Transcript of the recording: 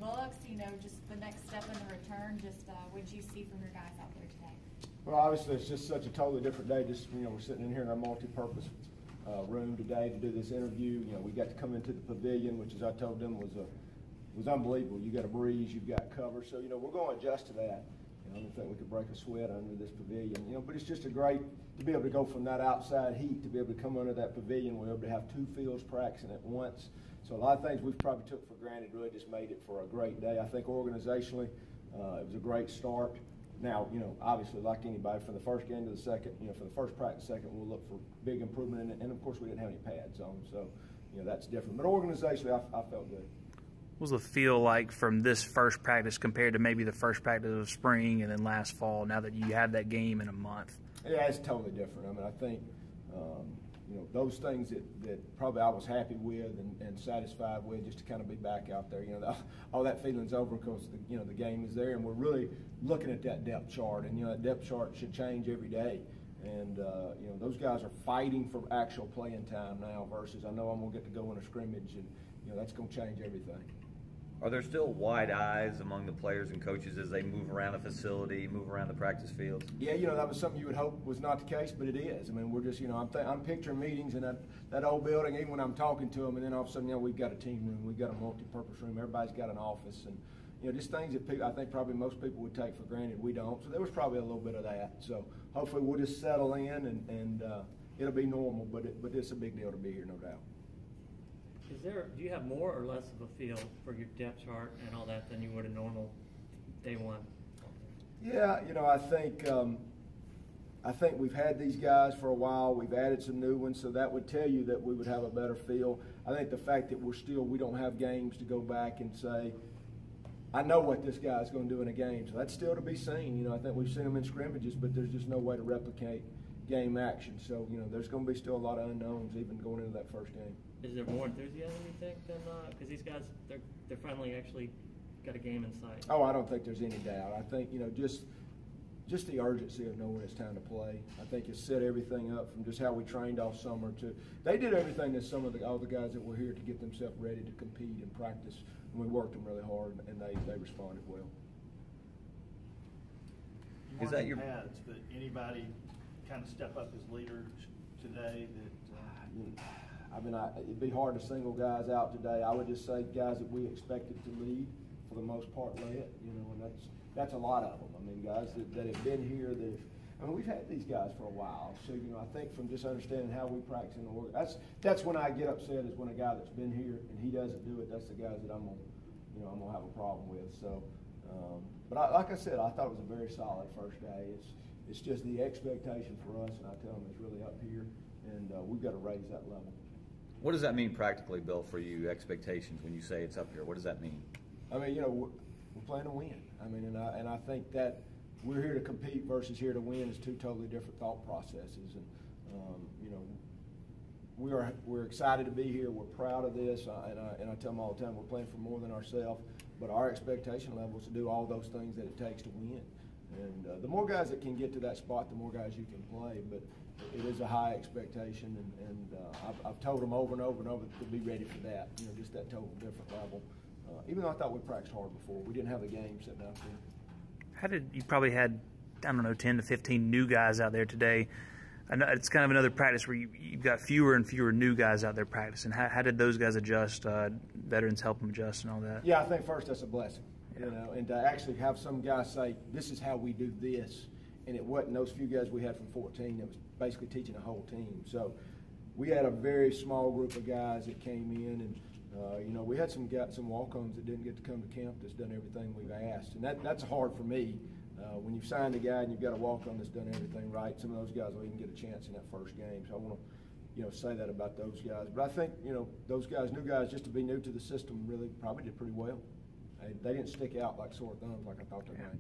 books, you know, just the next step in the return, just what did you see from your guys out there today? Well, obviously it's just such a totally different day. Just, you know, we're sitting in here in our multi-purpose room today to do this interview. You know, we got to come into the pavilion, which, as I told them, was unbelievable. You got a breeze, you've got cover, so, you know, we're going to adjust to that. You know, I don't think we could break a sweat under this pavilion. You know, but it's just a great to be able to go from that outside heat to be able to come under that pavilion. We're able to have two fields practicing at once. So a lot of things we've probably took for granted really just made it for a great day. I think organizationally, it was a great start. Now, you know, obviously, like anybody, from the first game to the second, you know, for the first practice second, we'll look for big improvement in it. And of course, we didn't have any pads on, so, you know, that's different. But organizationally, I felt good. What was the feel like from this first practice compared to maybe the first practice of spring and then last fall, now that you have that game in a month? Yeah, it's totally different. I mean, I think, you know, those things that probably I was happy with and satisfied with, just to kind of be back out there. You know, all that feeling's over because, you know, the game is there, and we're really looking at that depth chart. And, you know, that depth chart should change every day. And, you know, those guys are fighting for actual playing time now versus I know I'm going to get to go in a scrimmage, and, you know, that's going to change everything. Are there still wide eyes among the players and coaches as they move around the facility, move around the practice fields? Yeah, you know, that was something you would hope was not the case, but it is. I mean, we're just, you know, I'm picturing meetings in that old building, even when I'm talking to them, and then all of a sudden, you know, we've got a team room, we've got a multi-purpose room, everybody's got an office, and, you know, just things that people, I think probably most people would take for granted. We don't. So there was probably a little bit of that. So hopefully we'll just settle in, and it'll be normal, but it's a big deal to be here, no doubt. Do you have more or less of a feel for your depth chart and all that than you would a normal day one? Yeah, you know, I think we've had these guys for a while. We've added some new ones, so that would tell you that we would have a better feel. I think the fact that we don't have games to go back and say, I know what this guy's going to do in a game, so that's still to be seen. You know, I think we've seen them in scrimmages, but there's just no way to replicate game action. So, you know, there's going to be still a lot of unknowns even going into that first game. Is there more enthusiasm, you think, than because these guys, they're finally actually got a game in sight? Oh, I don't think there's any doubt. I think, you know, just the urgency of knowing it's time to play. I think it's set everything up from just how we trained all summer to they did everything that all the guys that were here to get themselves ready to compete and practice, and we worked them really hard, and they responded well. Is that your pads? But anybody kind of step up as leaders today that? I mean, it'd be hard to single guys out today. I would just say guys that we expected to lead, for the most part, led. You know, and that's a lot of them. I mean, guys that have been here. I mean, we've had these guys for a while. So, you know, I think from just understanding how we practice in the org, that's when I get upset, is when a guy that's been here and he doesn't do it. That's the guys that I'm gonna have a problem with. So, but like I said, I thought it was a very solid first day. It's just the expectation for us, and I tell them it's really up here, and we've got to raise that level. What does that mean practically, Bill, for you, expectations, when you say it's up here? What does that mean? I mean, you know, we're playing to win. I mean, and I think that we're here to compete versus here to win is two totally different thought processes. And, you know, we're excited to be here. We're proud of this. And I tell them all the time, we're playing for more than ourselves. But our expectation level is to do all those things that it takes to win. And the more guys that can get to that spot, the more guys you can play. But it is a high expectation, and I've told them over and over and over to be ready for that. You know, just that total different level. Even though I thought we practiced hard before, we didn't have a game sitting out there. You probably had, I don't know, 10 to 15 new guys out there today. I know it's kind of another practice where you've got fewer and fewer new guys out there practicing. How did those guys adjust? Veterans help them adjust and all that? Yeah, I think first that's a blessing. Yeah. You know, and to actually have some guys say, this is how we do this, and it wasn't those few guys we had from 14 that was basically teaching a whole team. So we had a very small group of guys that came in, and you know, we had some walk-ons that didn't get to come to camp that's done everything we've asked, and that's hard for me. When you've signed a guy and you've got a walk-on that's done everything right, some of those guys will even get a chance in that first game. So I want to, you know, say that about those guys. But I think, you know, those guys, new guys, just to be new to the system, really probably did pretty well. They didn't stick out like sore thumbs like I thought they might.